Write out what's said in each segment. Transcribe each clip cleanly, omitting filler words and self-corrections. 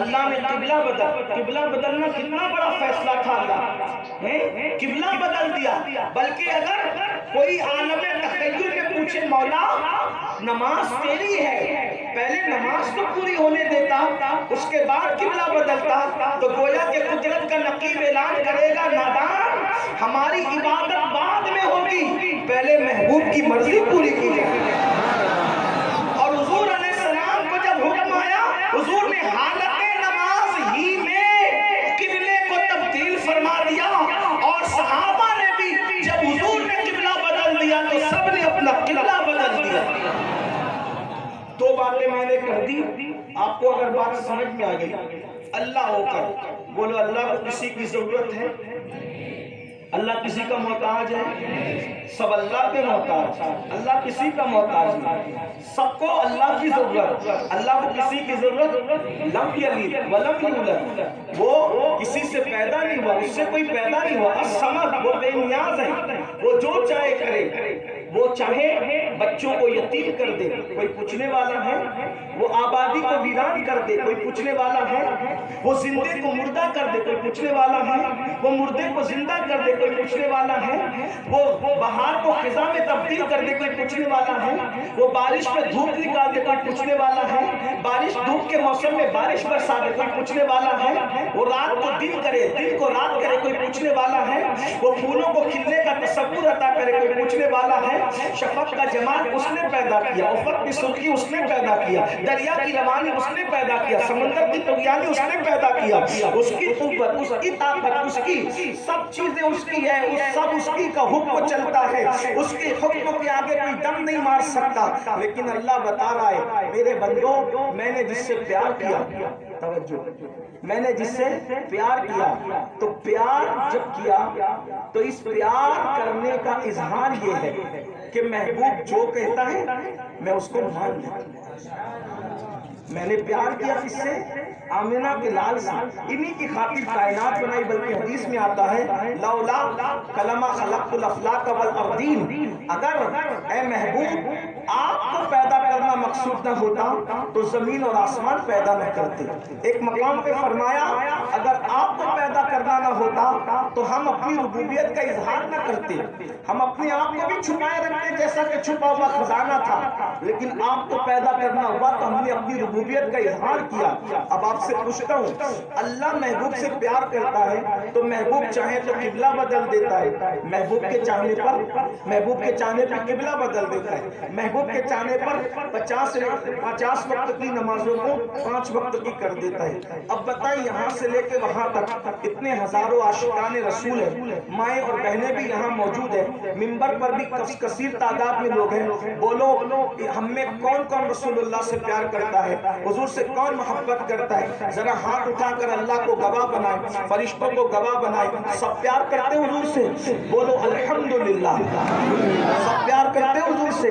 اللہ نے قبلہ بدلنا کتنا بڑا فیصلہ تھا اللہ، قبلہ بدل دیا۔ بلکہ اگر کوئی عالم تخیل میں پوچھے مولا نماز تیری ہے، پہلے نماز تو پوری ہونے دیتا، اس کے بعد قبلہ بدلتا، تو گویا کہ قدرت کا نقیب اعلان کرے گا نادان ہماری عبادت بعد میں ہوگی، پہلے محبوب کی مرضی پوری کی جائے گی۔ اور حضور علیہ السلام کو جب حکم آیا، حضور نے حالت نماز ہی میں قبلے کو تبدیل فرما دیا، اور صحابہ نے بھی جب حضور نے قبلہ بدل دیا تو سب نے اپنا قبلہ بدل دیا۔ دو باتیں میں نے کہہ دی، آپ کو اگر بات سمجھ میں آ گئی، اللہ ہو کر بولو اللہ کو کسی کی ضرورت ہے؟ اللہ کسی کا محتاج ہے؟ سب اللہ کے محتاج، اللہ کسی کا محتاج نہیں، سب کو اللہ کی ضرورت۔ اللہ کو کسی کی ضرورت لم یلد ولم یولد، وہ کسی سے پیدا نہیں ہوا، اس سے کوئی پیدا نہیں ہوا۔ الصمد، وہ بے نیاز ہے، وہ جو چاہے کرے، وہ چاہے بچوں کو یتیم کر دے، کوئی پوچھنے والا ہے؟ وہ آبادی کو ویران کر دے، کوئی پوچھنے والا ہے؟ وہ زندے کو مردہ کر دے، کوئی پوچھنے والا ہے؟ وہ مردے کو زندہ کر دے، کوئی پوچھنے والا ہے؟ وہ بہار کو خزاں میں تبدیل کر دے، کوئی پوچھنے والا ہے؟ وہ بارش میں دھوپ نکال دے، کوئی پوچھنے والا ہے؟ بارش دھوپ کے موسم میں بارش برسا دے، کوئی پوچھنے والا ہے؟ وہ رات کو دن کرے، دن کو رات کرے، کوئی پوچھنے والا ہے؟ وہ پھولوں کو کھلنے کا تصور عطا کرے، کوئی پوچھنے والا ہے؟ شفق کا جمال اس نے پیدا کیا، افق کی سرخی اس نے پیدا کیا، دریا کی روانی اس نے پیدا کیا، سمندر کی طغیانی اس نے پیدا کیا، اس کی قوت، اس کی طاقت، اس کی سب چیزیں اس کی ہے، سب اس کی کا حکم چلتا ہے، اس کے حکم کے آگے کوئی دم نہیں مار سکتا۔ لیکن اللہ بتا رہا ہے میرے بندوں، میں نے جس سے پیار کیا، توجہ، میں نے جس سے پیار کیا، تو پیار جب کیا تو اس پیار کرنے کا اظہار یہ ہے کہ محبوب جو کہتا ہے میں اس کو مان لیتا ہوں۔ میں نے پیار کیا کس سے؟ آمنہ کے لال سے، انہی کی خاطر کائنات بنائی، بلکہ حدیث میں آتا ہے لولا کلمہ خلقت الافلاق والارضین، اگر اے محبوب آپ کو پیدا کرنا مقصود نہ ہوتا تو زمین اور آسمان پیدا نہ کرتے۔ ایک مقام پہ فرمایا اگر آپ کو پیدا کرنا نہ ہوتا تو ہم اپنی ربوبیت کا اظہار نہ کرتے، ہم اپنے آپ کو بھی چھپائے رکھتے جیسا کہ چھپا ہوا خزانہ تھا، لیکن آپ کو پیدا کرنا ہوا تو ہم نے اپنی ربوبیت کا اظہار کیا۔ اب آپ سے پوچھتا ہوں، اللہ محبوب سے پیار کرتا ہے تو محبوب چاہے تو قبلہ بدل دیتا ہے، محبوب کے چاہنے پر قبلہ بدل دیتا ہے، محبوب کے چاہنے پر 50 وقت کی نمازوں کو 5 وقت کی کر دیتا ہے۔ اب بتائیں یہاں سے لے کے وہاں تک اتنے ہزاروں عاشقان رسول ہیں، مائیں اور بہنیں بھی یہاں موجود ہیں، ممبر پر بھی کثیر تعداد میں لوگ ہیں، بولو ہم میں کون کون رسول اللہ سے پیار کرتا ہے، حضور سے کون محبت کرتا ہے؟ ذرا ہاتھ اٹھا کر اللہ کو گواہ بنائے، فرشتوں کو گواہ بنائے، سب پیار کرتے ہیں حضور سے؟ بولو الحمدللہ، سب پیار کرتے ہیں حضور سے؟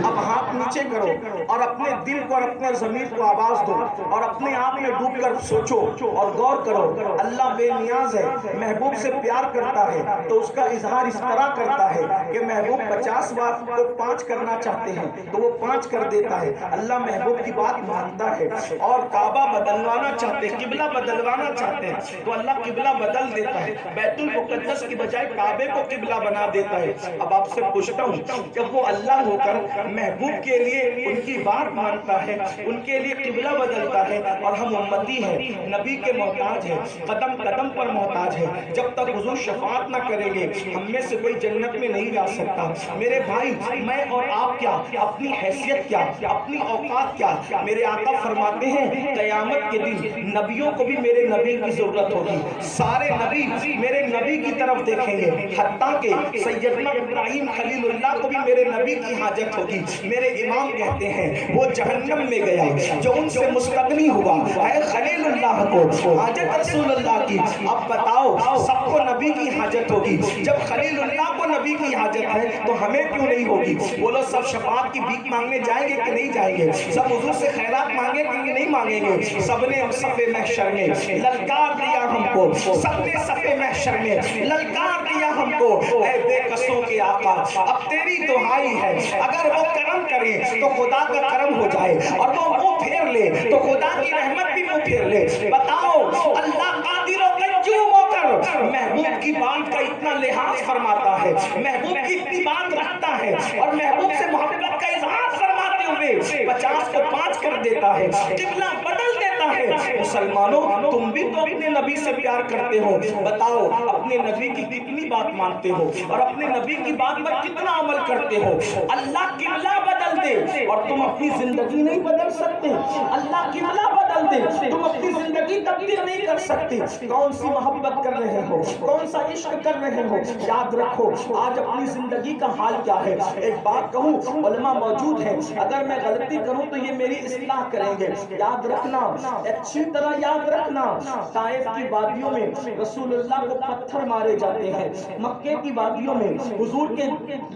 اب ہاتھ نیچے کرو اور اپنے دل کو اور اپنے ضمیر کو آواز دو اور اپنے آپ میں ڈوب کر سوچو اور غور کرو، اللہ بے نیاز ہے، محبوب سے پیار کرتا ہے تو اس کا اظہار اس طرح کرتا ہے کہ محبوب 50 بات کو 5 کرنا چاہتے ہیں تو وہ 5 کر دیتا ہے، اللہ محبوب کی بات مانتا ہے، اور کعبہ بدلوانا چاہتے ہیں، قبلہ بدلوانا چاہتے ہیں تو اللہ قبلہ بدل دیتا ہے، بیت المقدس کی بجائے کعبے کو قبلہ بنا دیتا ہے۔ اب آپ سے پوچھتا ہوں، جب وہ اللہ ہو کر محبوب کے لیے ان کی بات مانتا ہے، ان کے لیے قبلہ بدلتا ہے، اور ہم امتی ہیں، نبی کے محتاج ہیں، قدم قدم پر محتاج ہیں، جب تک حضور شفاعت نہ کریں گے ہم میں سے کوئی جنت میں نہیں جا سکتا۔ میرے بھائی، میں اور آپ کیا، اپنی حیثیت کیا، اپنی اوقات کیا؟ میرے آقا فرماتے ہیں قیامت کے دن نبیوں کو بھی میرے نبی کی ضرورت ہوگی، سارے نبی میرے نبی کی طرف دیکھیں گے، حتیٰ کہ سیدنا ابراہیم خلیل اللہ کو بھی میرے نبی کی حاجت ہوگی۔ میرے امام کہتے ہیں وہ جہنم میں گیا جو ان سے مستغنی ہوا، اے خلیل اللہ کو حاجت رسول اللہ کی۔ اب بتاؤ سب کو نبی کی حاجت ہوگی، جب خلیل اللہ کو نبی کی حاجت ہے تو ہمیں کیوں نہیں ہوگی؟ بولو سب شفاعت کی بھیک مانگنے جائیں گے کہ نہیں جائیں گے؟ سب حضور سے خیرات مانگیں گے کہ نہیں مانگیں گے؟ سب نے ہم صف محشر میں للکار دیا ہم کو، سب نے صف محشر میں للکار دیا ہم کو، اے بے قصوں کے آقا اب تیری دعائی ہے، اگر وہ کرم کریں تو خدا کا کرم ہو جائے، اور وہ منہ پھیر لے تو خدا کی رحمت بھی منہ پھیر لے. بتاؤ اللہ قادر و قیوم ہو کر محبوب کی بات کا اتنا لحاظ فرماتا ہے, محبوب کی اتنی بات رکھتا ہے, اور محبوب سے محبت کا اظہار فرماتے ہوئے 50 کو 5 کر دیتا ہے, قبلہ بدل دیتا ہے. مسلمانوں تم بھی تو اپنے نبی سے پیار کرتے ہو, بتاؤ اپنے نبی کی کتنی بات مانتے ہو اور اپنے نبی کی بات پر کتنا عمل کرتے ہو. اللہ قبلہ بدل دے اور تم اپنی زندگی نہیں بدل سکتے. اللہ قبلہ بدل دے تم اپنی زندگی تبدیل نہیں کر سکتے. کون سی محبت کر رہے ہو, کون سا عشق کر رہے ہو, یاد رکھو آج اپنی زندگی کا حال کیا ہے. ایک بات کہوں, علماء موجود ہیں, اگر میں غلطی کروں تو یہ میری اصلاح کریں گے. یاد رکھنا, اچھی طرح یاد رکھنا, طائف کی وادیوں میں رسول اللہ کو پتھر مارے جاتے ہیں, مکے کی وادیوں میں حضور کے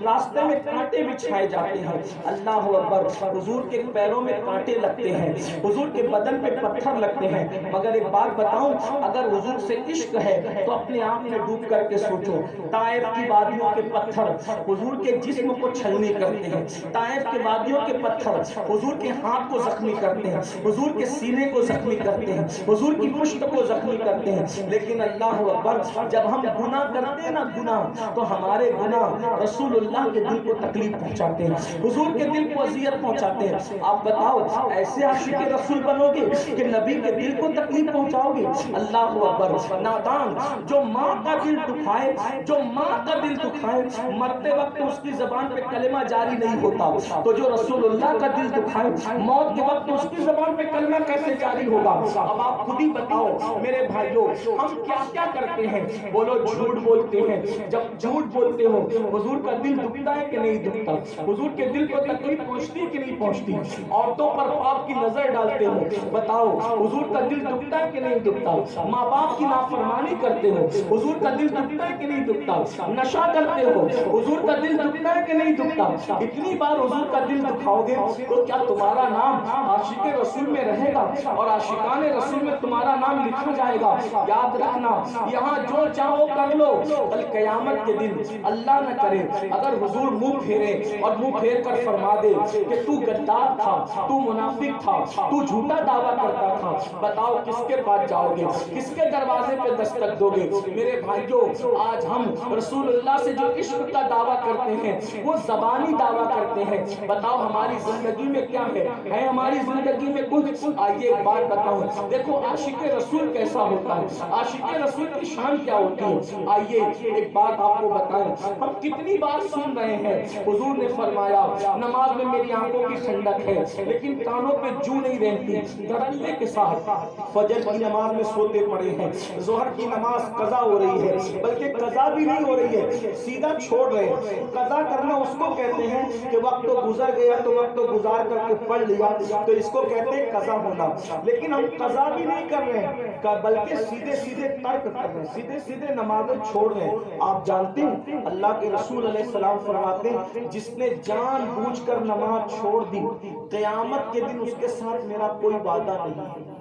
راستے میں کانٹے بچھائے جاتے ہیں. اللہ اکبر, حضور کے پیروں میں کانٹے لگتے ہیں, حضور کے بدن پہ پتھر لگتے ہیں. مگر ایک بات بتاؤں, اگر حضور سے عشق ہے تو اپنے آپ میں ڈوب کر کے سوچو, طائف کی وادیوں کے پتھر حضور کے جسم کو چھلنی کرتے ہیں, طائف کے وادیوں کے پتھر حضور کے ہاتھ کو زخمی کرتے ہیں, حضور کے سینے کو زخمی کرتے ہیں, حضور کی پشت کو زخمی کرتے ہیں. لیکن اللہ اکبر, جب ہم گناہ کرتے ہیں نا گناہ, تو ہمارے گناہ رسول اللہ کے دل کو تکلیف پہنچاتے ہیں, حضور کے دل کو اذیت پہنچاتے ہیں. آپ بتاؤ ایسے عاشق رسول بنو گے کہ نبی کے دل کو تکلیف پہنچاؤ گے؟ اللہ اکبر. نادان جو ماں کا دل دکھائے, جو ماں کا دل دکھائے, مرتے وقت اس کی زبان پہ کلمہ جاری نہیں ہوتا, تو جو رسول اللہ کا دل دکھائے موت کے وقت اس کی زبان پہ کلمہ کیسے جاری ہوگا؟ اب آپ خود ہی بتاؤ میرے بھائیوں, ہم کیا کیا کرتے ہیں؟ بولو جھوٹ بولتے ہیں. جب جھوٹ بولتے ہو حضور کا دل دکھتا ہے کہ نہیں دکھتا؟ حضور کے دل کو تکلیف پہنچتی کہ نہیں پہنچتی؟ عورتوں پر پاپ کی نظر ڈالتے ہو, بتاؤ حضور کا دل دکھتا ہے کہ نہیں دکھتا؟ ماں باپ کی نافرمانی کرتے ہو, حضور کا دل دکھتا ہے کہ نہیں دکھتا؟ نشہ کرتے ہو, حضور کا دل دکھتا ہے کہ نہیں دکھتا؟ اتنی بار حضور کا دل دکھاؤ گے تو کیا تمہارا نام عاشق رسول میں رہے گا اور عاشقان رسول میں تمہارا نام لکھا جائے گا؟ یاد رکھنا, یہاں جو چاہو کر لو, کل قیامت کے دن اللہ نہ کرے اگر حضور منہ پھیرے اور منہ پھیر کر فرما دے کہ تو غدار تھا, تو منافق تھا, تو جھوٹا دعویٰ کرتا تھا, بتاؤ کس کے پاس جاؤ گے, کس کے دروازے پہ دستک دو گے؟ میرے بھائیوں, آج ہم رسول اللہ سے جو عشق کا دعویٰ کرتے ہیں وہ زبانی دعویٰ کرتے ہیں, بتاؤ ہماری زندگی میں کیا ہے ہماری زندگی میں کچھ؟ آئیے ایک بات بتاؤں, دیکھو عاشق رسول کیسا ہوتا ہے, عاشق رسول کی شان کیا ہوتی ہے. آئیے ایک بات آپ کو بتائیں, ہم کتنی بار سن رہے ہیں حضور نے فرمایا نماز میں میری آنکھوں کی ٹھنڈک ہے لیکن کانوں پہ جو نہیں رہتی. دھڑکنے کے ساتھ فجر کی نماز میں سوتے پڑے ہیں, ظہر کی نماز قضا ہو رہی ہے, بلکہ قضا بھی نہیں ہو رہی ہے, سیدھا چھوڑ رہے ہیں. قضا کرنا اس کو کہتے ہیں کہ وقت تو گزر گیا تو وقت تو گزار کر کے پڑھ لیا, تو اس کو کہتے ہیں قضا ہونا. لیکن ہم قضا بھی نہیں کر رہے ہیں بلکہ سیدھے سیدھے ترک کر رہے ہیں, سیدھے سیدھے نمازیں چھوڑ رہے ہیں. آپ جانتے ہیں اللہ کے رسول علیہ السلام فرماتے ہیں جس نے جان بوجھ کر نماز چھوڑ دی قیامت کے دن اس کے ساتھ میرا کوئی وعدہ نہیں ہے.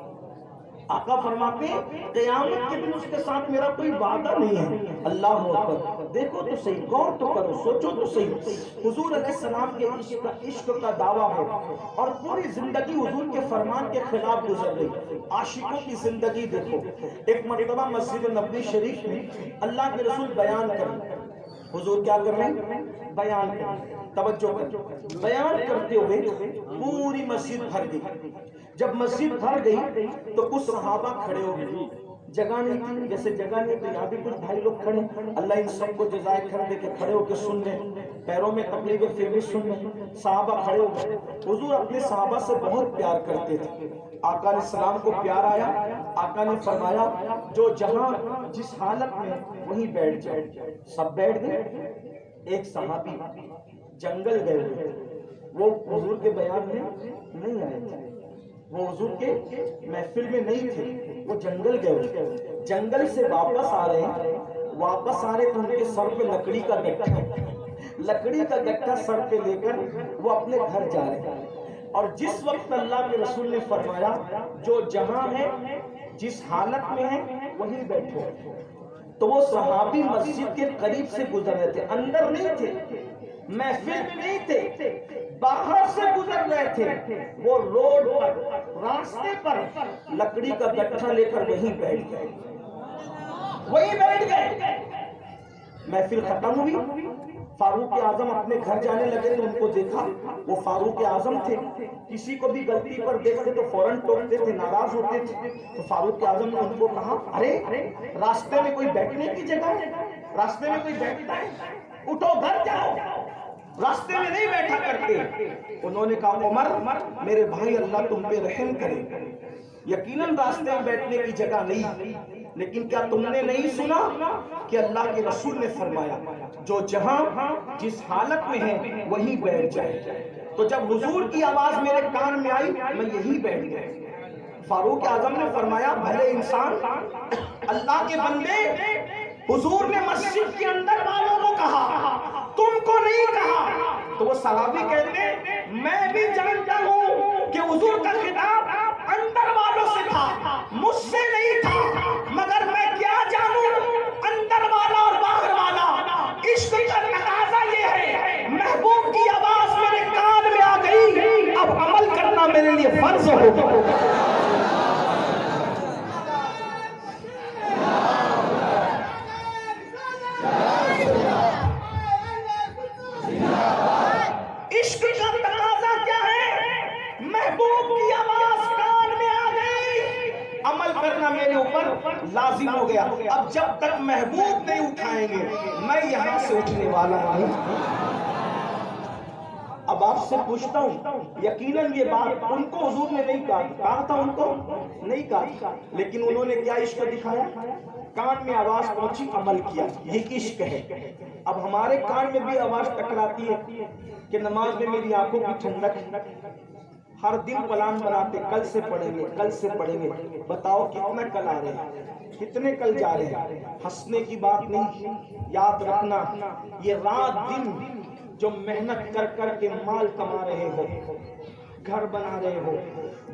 آقا فرماتے ہیں قیامت کے دن اس کے ساتھ میرا کوئی وعدہ نہیں ہے. اللہ اکبر. دیکھو تو صحیح, غور تو کرو, سوچو تو صحیح. حضور علیہ السلام کے عشق کا دعویٰ ہے اور پوری زندگی حضور کے فرمان کے خلاف گزر گئی. عاشقوں کی زندگی دیکھو. ایک مرتبہ مسجد نبوی شریف میں اللہ کے رسول بیان کریں, حضور کیا کر رہے ہیں؟ بیان کر رہے ہیں. توجہ کر, بیان کرتے ہوئے پوری مسجد بھر گئی. جب مسجد بھر گئی تو کچھ صحابہ کھڑے ہو گئے, جگہ نہیں تھی, جیسے جگہ نہیں تو یہاں بھی کچھ بھائی لوگ کھڑے, اللہ ان سب کو جزائے خیر دے کے کھڑے ہو کے سن لیں, پیروں میں تکلیف پھر بھی سن لیں. صحابہ کھڑے ہو گئے. حضور اپنے صحابہ سے بہت پیار کرتے تھے. آقا علیہ السلام کو پیار آیا, آقا نے فرمایا جو جہاں جس حالت میں وہیں بیٹھ جائے. سب بیٹھ گئے. ایک صحابی جنگل گئے ہوئے, وہ حضور کے بیان میں نہیں آئے تھے, وہ حضور کے محفل میں نہیں تھے, وہ جنگل گئے ہوئے. جنگل سے واپس آ رہے ہیں, واپس آ رہے تو ان کے سر پہ لکڑی کا گٹھا, لکڑی کا گٹھا سر پہ لے کر وہ اپنے گھر جا رہے ہیں. اور جس وقت اللہ کے رسول نے فرمایا جو جہاں ہے جس حالت میں ہے وہیں بیٹھو, تو وہ صحابی مسجد کے قریب سے گزر رہے تھے, اندر نہیں تھے, محفل میں نہیں تھے، باہر سے گزر رہے تھے، وہ روڈ پر راستے پر لکڑی کا گٹھا لے کر وہیں بیٹھ گئے، وہیں بیٹھ گئے۔ محفل ختم ہوئی، فاروق اعظم اپنے گھر جانے لگے تو ان کو دیکھا، وہ فاروق اعظم تھے، کسی کو بھی غلطی پر دیکھتے تو فوراً ٹوکتے تھے، ناراض ہوتے تھے۔ تو فاروق اعظم نے ان کو کہا، ارے راستے میں کوئی بیٹھنے کی جگہ ہے؟ راستے میں کوئی بیٹھتا ہے؟ اٹھو گھر جاؤ، راستے میں نہیں بیٹھا کرتے۔ انہوں نے کہا، عمر میرے بھائی، اللہ تم پہ رحم کرے، یقیناً راستے میں بیٹھنے کی جگہ نہیں، لیکن کیا تم نے نہیں سنا کہ اللہ کے رسول نے فرمایا جو جہاں جس حالت میں ہے وہیں بیٹھ جائے؟ تو جب حضور کی آواز میرے کان میں آئی میں یہی بیٹھ گیا۔ فاروق اعظم نے فرمایا، بھلے انسان، اللہ کے بندے، حضور نے مسجد کے اندر والوں کو کہا، تم کو نہیں کہا۔ تو وہ صحابی کہتے ہیں، میں بھی جانتا ہوں کہ حضور کا خطاب اندر والوں سے تھا، مجھ سے نہیں تھا، مگر میں کیا جانوں اندر والا اور باہر والا۔ عشق کا تقاضا یہ ہے، محبوب کی آواز میرے کان میں آ گئی، اب عمل کرنا میرے لیے فرض ہوگا۔ عشق کا تقاضا کیا ہے؟ محبوب کی آواز کان میں آ گئی، عمل کرنا میرے اوپر لازم ہو گیا۔ اب جب تک محبوب نہیں اٹھائیں گے میں یہاں سے اٹھنے والا نہیں۔ اب آپ سے پوچھتا ہوں، یقیناً یہ بات ان کو حضور نے نہیں کہا تھا، ان کو نہیں کہا، لیکن انہوں نے کیا عشق دکھایا؟ کان میں آواز پہنچی، عمل کیا، یہ عشق ہے۔ اب ہمارے کان میں بھی آواز ٹکراتی ہے کہ نماز میں میری آنکھوں کی ٹھنڈک، ہر دن پلان بناتے، کل سے پڑھیں گے، کل سے پڑھیں گے، بتاؤ کتنا کل آ رہے ہیں، کتنے کل جا رہے ہیں؟ ہنسنے کی بات نہیں، یاد رکھنا یہ رات دن جو محنت کر کر کے مال کما رہے ہو، گھر بنا رہے ہو،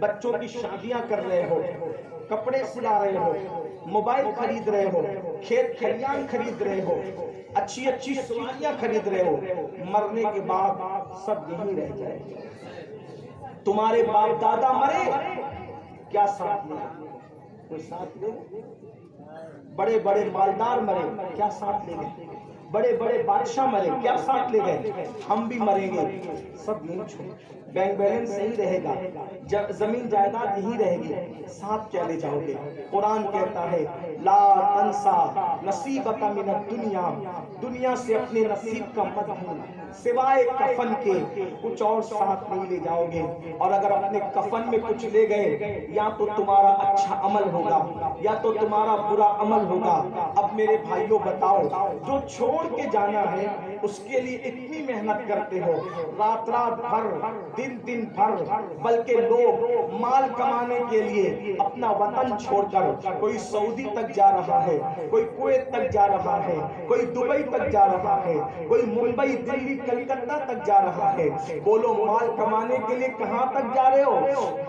بچوں کی شادیاں کر رہے ہو، کپڑے سلا رہے ہو، موبائل خرید رہے ہو، کھیت کھلیان خرید رہے ہو، اچھی اچھی سواریاں خرید رہے ہو، مرنے کے بعد سب یہیں رہ جائے گا۔ تمہارے باپ دادا مرے، کیا ساتھ لے؟ کوئی ساتھ لے؟ بڑے بڑے مالدار مرے، کیا ساتھ لے گئے؟ بڑے بڑے بادشاہ مرے، کیا ساتھ لے گئے؟ ہم بھی مریں گے، سب نہیں چھوڑ، بینک بیلنس صحیح رہے گا، زمین جائیداد یہی رہے گی، ساتھ کیا لے جاؤ گے؟ قرآن کہتا ہے لا تنسا نصیبک من الدنیا، دنیا سے اپنے نصیب کا مت بھول، سوائے کفن کے کچھ اور ساتھ نہیں لے جاؤ گے۔ اور اگر اپنے کفن میں کچھ لے گئے، یا تو تمہارا اچھا عمل ہوگا یا تو تمہارا برا عمل ہوگا۔ اب میرے بھائیوں بتاؤ، جو چھوڑ کے جانا ہے اس کے لیے اتنی محنت کرتے ہو، رات رات بھر، دن دن بھر، بلکہ لوگ مال کمانے کے لیے اپنا وطن چھوڑ کر کوئی سعودی تک جا رہا ہے، کوئی کویت تک جا رہا ہے، کوئی دبئی تک جا رہا ہے، کوئی ممبئی، دلی، کلکتہ تک جا رہا ہے۔ بولو مال کمانے کے لیے کہاں تک جا رہے ہو؟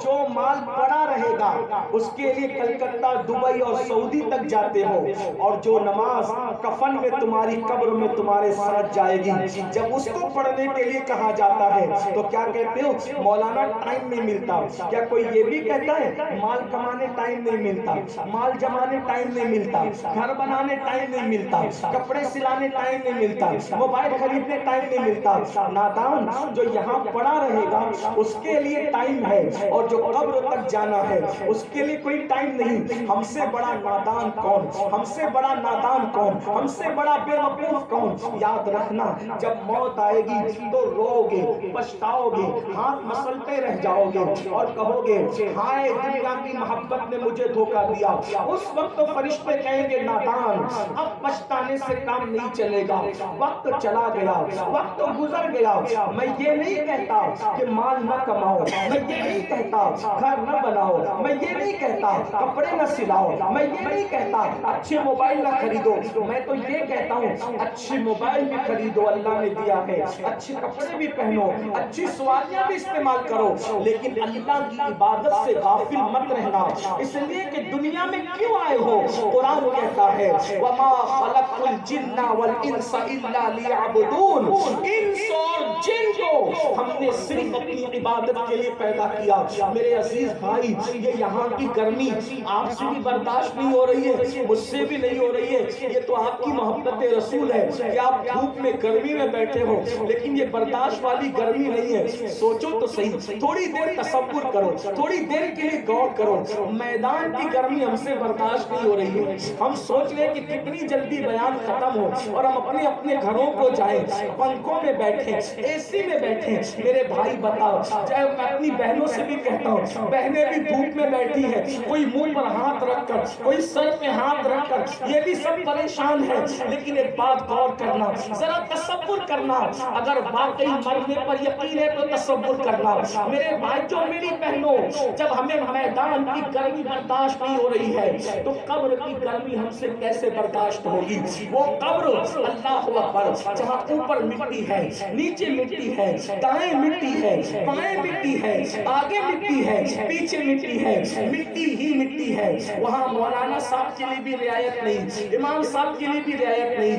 جو مال پڑا رہے گا اس کے لیے کلکتہ، دبئی اور سعودی تک جاتے ہو، اور جو نماز کفن میں تمہاری قبر میں تمہارے ساتھ جائے گی، جب اس کو پڑھنے کے لیے کہا جاتا ہے تو کیا کہتے ہو؟ مولانا ٹائم نہیں ملتا۔ کیا کوئی یہ بھی کہتا ہے مال کمانے ٹائم نہیں ملتا، مال جمانے ٹائم نہیں ملتا، گھر بنانے ٹائم نہیں ملتا، کپڑے سلانے ٹائم نہیں ملتا، موبائل خریدنے ٹائم نہیں ملتا؟ نادان، جو یہاں پڑا رہے گا اس کے لیے ٹائم ہے، اور جو قبر تک جانا ہے اس کے لیے کوئی ٹائم نہیں۔ ہم سے بڑا نادان کون؟ ہم سے بڑا نادان کون؟ ہم سے بڑا بے وقوف کون؟ یاد رکھنا، جب موت آئے گی تو رو گے، پچھتاؤ گے، ہاتھ مسلتے رہ جاؤ گے اور کہو گے ہائے دنیا کی محبت نے مجھے دھوکہ دیا۔ اس وقت تو فرشتے کہیں گے نادان، اب پچھتانے سے کام نہیں چلے گا، وقت چلا گیا، وقت گزر گیا۔ میں یہ نہیں کہتا کہ مال نہ کماؤ، میں یہ نہیں کہتا گھر نہ بناؤ، میں یہ نہیں کہتا کپڑے نہ سلاؤ، میں یہ نہیں کہتا اچھے موبائل نہ خریدو، میں تو یہ کہتا ہوں اچھے موبائل بھی خریدو، اللہ نے دیا ہے، اچھے کپڑے بھی پہنو، اچھی سواریاں بھی استعمال کرو، لیکن اللہ کی عبادت سے غافل مت رہنا، اس لیے کہ دنیا میں کیوں آئے ہو؟ قرآن کہتا ہے وَمَا خَلَقْتُ الْجِنَّ وَالْإِنسَ إِلَّا لِيَعْبُدُونَ، انس اور جن کو ہم نے صرف اپنی عبادت کے لیے پیدا کیا. میرے عزیز بھائی یہ یہاں کی گرمی آپ سے بھی برداشت نہیں ہو رہی ہے, مجھ سے بھی نہیں ہو رہی ہے. یہ تو آپ کی محبت رسول ہے کہ آپ دھوپ میں گرمی میں بیٹھے ہو, لیکن یہ برداشت والی گرمی نہیں ہے. سوچو تو صحیح, تھوڑی دیر تصور کرو, تھوڑی دیر کے لیے غور کرو. میدان کی گرمی ہم سے برداشت نہیں ہو رہی ہے. ہم سوچ رہے کہ کتنی جلدی بیان ختم ہو اور ہم اپنے اپنے گھروں کو جائیں, پنکھوں میں بیٹھیں, اے سی میں بیٹھیں. میرے بھائی بتاؤ, چاہے میں اپنی بہنوں سے بھی کہتا ہوں, بہنیں بھی دھوپ میں بیٹھی ہیں, کوئی منہ پر ہاتھ رکھ کر, کوئی سر پہ ہاتھ رکھ کر, یہ بھی سب پریشان ہے. لیکن ایک بات غور کرنا, ذرا تصور کرنا, اگر واقعی مرنے پر یقین ہے تو تصور کرنا. میرے بھائیوں میری بہنوں, جب ہمیں میدان کی گرمی برداشت نہیں ہو رہی ہے تو قبر کی گرمی ہم سے کیسے برداشت ہوگی؟ وہ قبر اللہ اکبر جہاں اوپر مٹی ہے, نیچے مٹی ہے, دائیں مٹی ہے, بائیں مٹی ہے, آگے مٹی ہے, پیچھے مٹی ہے, مٹی ہی مٹی ہے. وہاں مولانا صاحب کے لیے بھی رعایت نہیں, امام صاحب کے لیے بھی رعایت نہیں,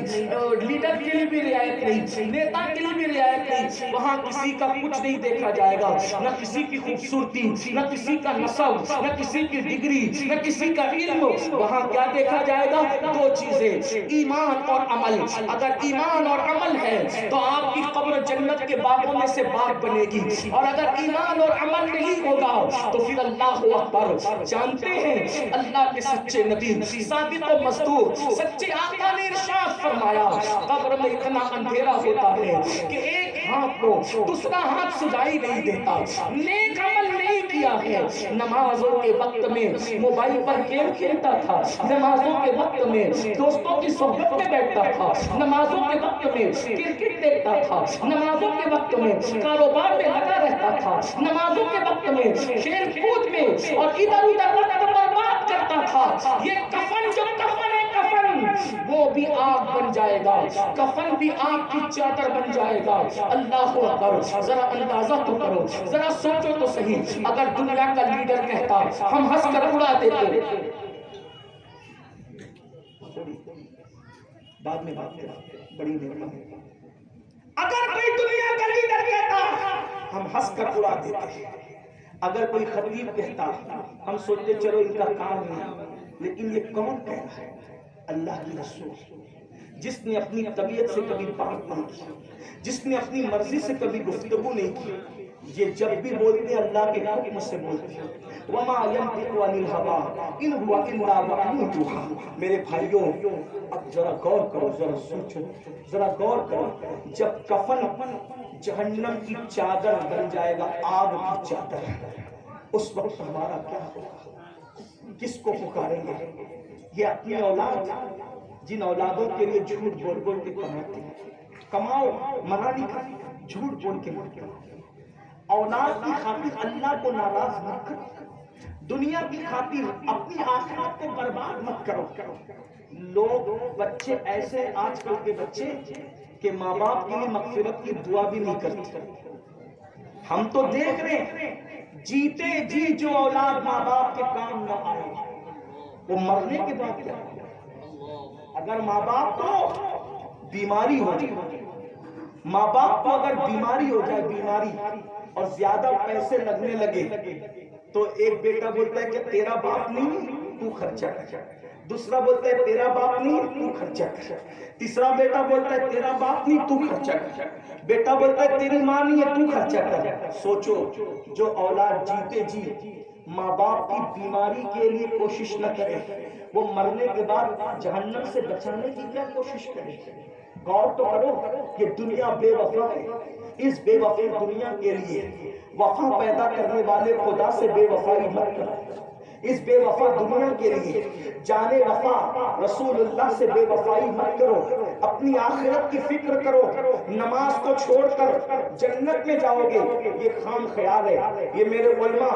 لیڈر کے لیے بھی رعایت نہیں, نیتا کے لیے بھی رعایت نہیں. وہاں کسی کا کچھ نہیں دیکھا جائے گا, نہ کسی کی خوبصورتی, نہ کسی کا نسب, نہ کسی کی ڈگری, نہ کسی کا علم. وہاں کیا دیکھا جائے گا؟ دو چیزیں, ایمان اور عمل. اگر ایمان اور عمل ہے تو آپ کی قبر جنت کے باغوں میں سے باغ بنے گی, اور اگر ایمان اور عمل نہیں ہوگا تو پھر اللہ اکبر. جانتے ہیں اللہ کے سچے نبی صادق و مصدوق سچے آقا نے ارشاد فرمایا, قبر میں اتنا اندھیرا ہوتا ہے کہ ایک ہاتھ کو دوسرا ہاتھ سجائی نہیں دیتا. نیک عمل نہیں کیا ہے, نمازوں کے وقت میں موبائل پر گیم کھیلتا تھا, نمازوں کے وقت میں دوستوں کی صحبت میں بیٹھتا تھا, نمازوں کے وقت میں کرکٹ دیکھتا تھا, نمازوں کے وقت میں کاروبار میں لگا رہتا تھا, نمازوں کے وقت میں کھیل کود میں اور ادھر ادھر وقت برباد کرتا تھا. یہ کفن جو کفن ہے, کفن وہ بھی آگ بن جائے گا, کفن بھی آگ کی چادر بن جائے گا. اللہ اکبر. ذرا اندازہ تو کرو, ذرا سوچو تو صحیح, اگر دنیا کا لیڈر کہتا ہم ہنس کر اڑا دیتے, بعد میں بات کریں, بڑی مہربانی. اگر کوئی دنیا کا لیڈر کہتا ہم ہنس کر اڑا دیتے, اگر کوئی خطیب کہتا ہم سوچتے چلو ان کا کام نہیں. لیکن یہ کون کہہ رہا ہے؟ اللہ کی رسول, جس نے اپنی طبیعت سے کبھی بات نہیں کی, جس نے اپنی مرضی سے کبھی گفتگو نہیں کی. یہ جب بھی بولتے ہیں اللہ کے حکم سے بولتے ہیں. وما ينطق عن الهوى ان هو الا وحی یوحی. میرے بھائیوں اب ذرا غور کرو, ذرا سوچو, ذرا غور کرو. جب کفن جہنم کی چادر بن جائے گا, آگ کی چادر, اس وقت ہمارا کیا ہوگا؟ کس کو پکاریں گے؟ یہ اپنی اولاد, جن اولادوں کے لیے جھوٹ بول بول کے کماتے ہیں, کماؤ منع نہیں کرتے, جھوٹ بول کے مت کرو. اولاد کی خاطر اللہ کو ناراض مت کرو, دنیا کی خاطر اپنی آخرت کو برباد مت کرو. لوگ بچے ایسے, آج کل کے بچے کہ ماں باپ کے لیے مغفرت کی دعا بھی نہیں کرتے. ہم تو دیکھ رہے ہیں جیتے جی جو اولاد ماں باپ کے کام نہ آئے وہ مرنے کے بعد کیا ہوگا؟ اگر ماں باپ کو بیماری ہو جائے, ماں باپ کو اگر بیماری ہو جائے, بیماری اور زیادہ پیسے لگنے لگے, تو ایک بیٹا بولتا ہے کہ تیرا باپ نہیں تو خرچہ کر, دوسرا بولتا ہے تیرا باپ نہیں تو خرچہ کر, تیسرا بیٹا بولتا ہے تیرا باپ نہیں تو خرچہ کر, بیٹا بولتا ہے تیری ماں نہیں ہے تو خرچہ کر. سوچو جو اولاد جیتے جی ماں باپ کی بیماری کے لیے کوشش نہ کرے, وہ مرنے کے بعد جہنم سے بچانے کی کیا کوشش کرے؟ غور تو کرو کہ دنیا بے وفا ہے. اس بے وفا دنیا کے لیے وفا پیدا کرنے والے خدا سے بے وفائی مت کرو. اس بے وفا دنیا کے لیے جانے وفا رسول اللہ سے بے وفائی مت کرو. اپنی آخرت کی فکر کرو. نماز کو چھوڑ کر جنت میں جاؤ گے یہ خام خیال ہے. یہ میرے علماء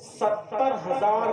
70,000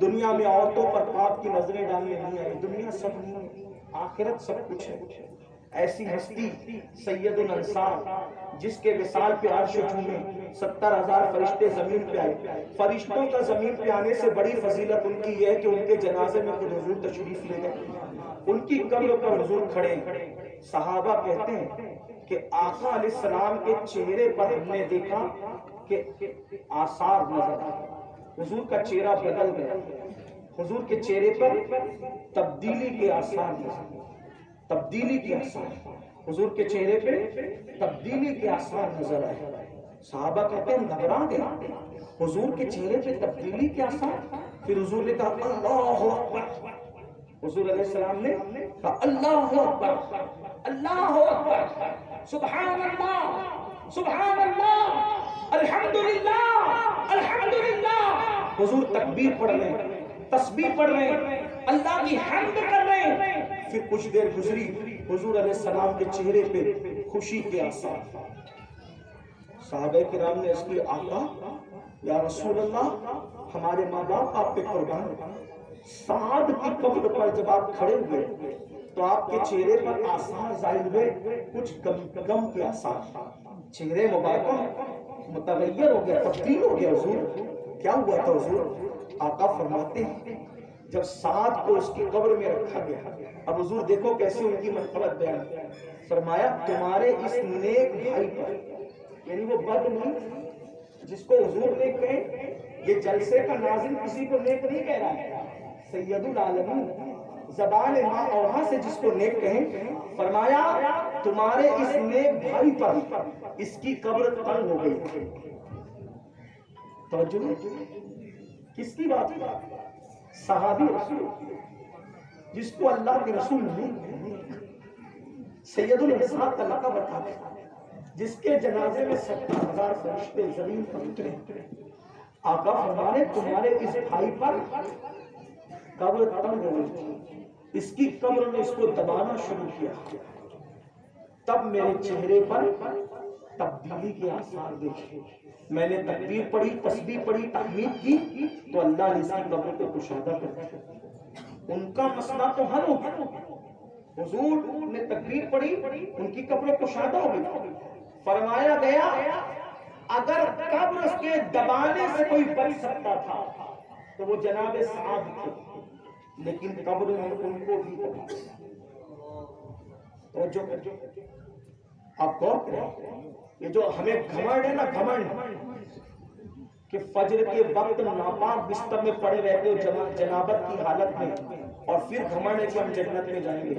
دنیا میں عورتوں پر پاپ کی نظریں ڈالنے نہیں آئی، دنیا سب نہیں ہے، آخرت سب کچھ ہے۔ ایسی ہستی سید الانصار جس کے وصال پہ عرش جھومے، 70,000 فرشتے زمین پہ آئے۔ فرشتوں کا زمین پہ آنے سے بڑی فضیلت ان کی یہ ہے کہ ان کے جنازے میں خود حضور تشریف لے گئے، ان کی قبر پر حضور کھڑے ہیں۔ صحابہ کہتے ہیں کہ آقا علیہ السلام کے چہرے پر ہم نے دیکھا کہ آثار نظر آئے، حضور کا چہرہ بدل گیا، حضور کے چہرے پر تبدیلی کے آثار نظر آئے، تبدیلی کے آثار، حضور کے چہرے پہ تبدیلی کے آثار نظر آئے۔ صحابہ کہتے ہیں گھبرا گئے، حضور کے چہرے پہ تبدیلی کے آثار۔ پھر حضور نے کہا اللہ اکبر، حضور علیہ السلام نے کہا اللہ اکبر، اللہ اکبر، سبحان اللہ، سبحان اللہ، الحمدللہ، الحمدللہ۔ حضور تکبیر پڑھ رہے ہیں، تسبیح پڑھ رہے ہیں، اللہ کی حمد کر رہے ہیں۔ پھر کچھ دیر گزری، حضور علیہ السلام کے چہرے پہ خوشی کے آثار۔ صحابہ کرام نے اس کی آقا یا رسول اللہ ہمارے ماں باپ آپ پہ قربان، سعد کی قبر پر جب آپ کھڑے ہوئے تو آپ کے چہرے پر آثار ظاہر ہوئے، کچھ غم کے آثار، چہرے مبارک متغیر ہو گیا، تبدیل ہو گیا۔ حضور کیا ہوا تھا؟ حضور آقا فرماتے ہیں جب سعد کو اس کی قبر میں رکھا گیا، اب حضور دیکھو کیسے ان کی مرتبت بیان، فرمایا تمہارے اس نیک بھائی پر، یعنی وہ بد نہیں جس کو حضور نے کہے، یہ جلسے کا ناظرین کسی کو نیک نہیں کہہ رہا ہے، سید العالمین زبان ماں اوہا سے جس کو نیک کہیں، فرمایا تمہارے اس نیک بھائی پر اس کی قبر تنگ ہو گئی۔ توجہ کس کی بات؟ صحابی رسول جس کو اللہ کے رسول نہیں، سید الانصار کا لقب رکھا گیا، جس کے جنازے میں 70,000 فرشتے زمین پر اترے۔ آقا فرمانے تمہارے اس بھائی پر قبر تنگ ہو گئی، اس کی قبر میں اس کو دبانا شروع کیا، تب میرے چہرے پر تبدیلی کے آثار دیکھے، میں نے تکبیر پڑھی، تسبیح پڑھی، تحمید کی تو اللہ نے اس کی قبر کو کشادہ کر دیا، ان کا مسئلہ تو حل ہو گیا۔ حضور نے تکبیر پڑھی، ان کی قبر کشادہ ہو گئی۔ فرمایا گیا اگر قبر کے دبانے سے کوئی بچ سکتا تھا تو وہ جناب سعد تھے، لیکن قبر نے ان کو بھی دبا دیا۔ توجہ آپ غور کریں، یہ جو ہمیں گھمنڈ ہے نا، گھمنڈ کہ فجر کے وقت ناپاک بستر میں پڑے رہتے ہو جنابت کی حالت میں، اور پھر گھمنڈ ہے کہ ہم جنت میں جائیں گے۔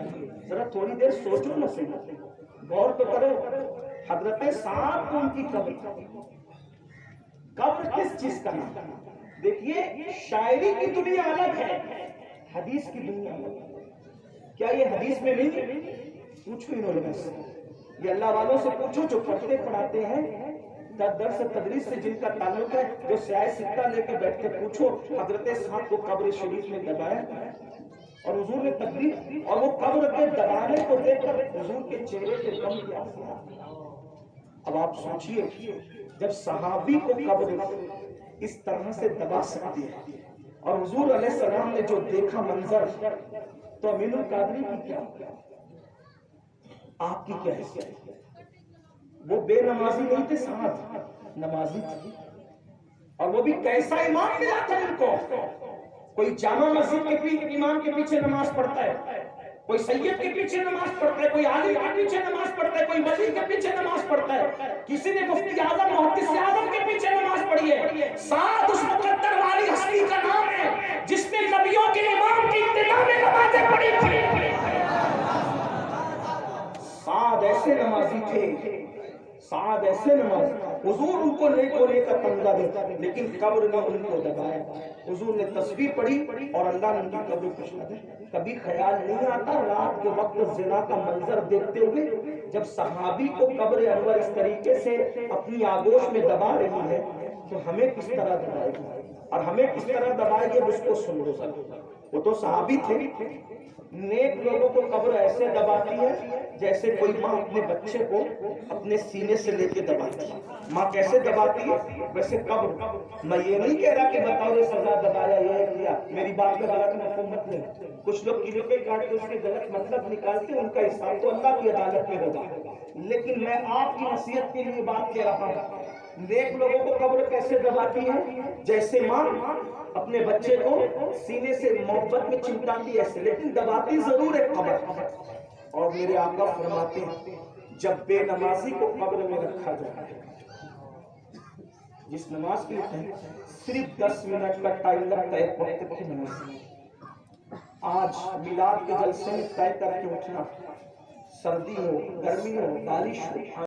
ذرا تھوڑی دیر سوچو نا، صحیح غور تو کرو۔ حضرت سعد کو ان کی قبر کس چیز کا نام؟ دیکھیے شاعری کی دنیا الگ ہے، حدیث کی دنیا الگ ہے۔ کیا یہ حدیث میں نہیں؟ پوچھو ان علماء سے، یہ اللہ والوں سے پوچھو جو پڑھتے پڑھاتے ہیں، درس تدریس سے جن کا تعلق ہے، جو سیاہ سکہ لے کے بیٹھ کے پوچھو حضرت سعد کو قبر شریف میں دبایا اور حضور نے تکبیر، اور وہ قبر کے دبانے کو دیکھ کر حضور کے چہرے پہ غم کے آثار۔ اب آپ سوچئے جب صحابی کو قبر اس طرح سے دبا سکتی ہے، اور حضور علیہ السلام نے جو دیکھا منظر، تو امین القادری کی کیا، آپ کی کیا حیثیت؟ وہ بے نمازی نہیں تھے، سعد نمازی تھے، اور وہ بھی کیسا امام ملا تھا ان کو۔ کوئی جامع مسجد کے امام کے پیچھے نماز پڑھتا ہے، کوئی سید کے پیچھے نماز پڑھتا ہے، کوئی عالم کے پیچھے نماز پڑھتا ہے، کوئی ولی کے پیچھے نماز پڑھتا ہے، کسی نے مفتی اعظم محدث اعظم کے پیچھے نماز پڑھی ہے۔ سعد اس مقدر والی ہستی کا نام ہے جس نے نبیوں کے امام کی ابتدا میں نمازیں پڑھی تھی۔ سعد ایسے نمازی تھے، سعد ایسے نمازی، حضور ان کو نیک ہونے کا تمغہ دیتا، لیکن قبر نے ان کو دبایا۔ حضور نے تسبیح پڑھی اور اللہ نے ان کی قبر کشا دی۔ کبھی خیال نہیں آتا رات کے وقت زنا کا منظر دیکھتے ہوئے جب صحابی کو قبر انور اس طریقے سے اپنی آغوش میں دبا رہی ہے تو ہمیں کس طرح دبائے گی، اور ہمیں کس طرح دبائے گی، اس کو سن لو۔ وہ تو صحابی تھے. نیک لوگوں کو قبر ایسے دباتی ہے جیسے کوئی ماں اپنے بچے کو اپنے سینے سے لے کے دباتی ہے. ماں کیسے دباتی ہے ویسے قبر. میں یہ نہیں کہہ رہا کہ بطور سزا دبایا یہ کیا, میری بات کا غلط مفہوم مت لیں. کچھ لوگ کلو کے کاٹ کے اس کے غلط مطلب نکالتے, ان کا حساب تو اللہ کی عدالت میں ہوگا. لیکن میں آپ کی نصیحت کے لیے بات کہہ رہا ہوں. نیک لوگوں کو قبر کیسے دباتی ہے جیسے ماں اپنے بچے کو سینے سے محبت میں چمٹاتی ہے ایسے, لیکن دباتی ضرور ہے قبر. اور میرے آقا فرماتے ہیں جب بے نمازی کو قبر میں رکھا جائے, جس نماز کے لیے صرف 10 منٹ کا ٹائم لگتا ہے وقت کی نماز, آج میلاد کے جلسے میں طے کر کے اٹھنا, سردی ہو گرمی ہو بارش ہو,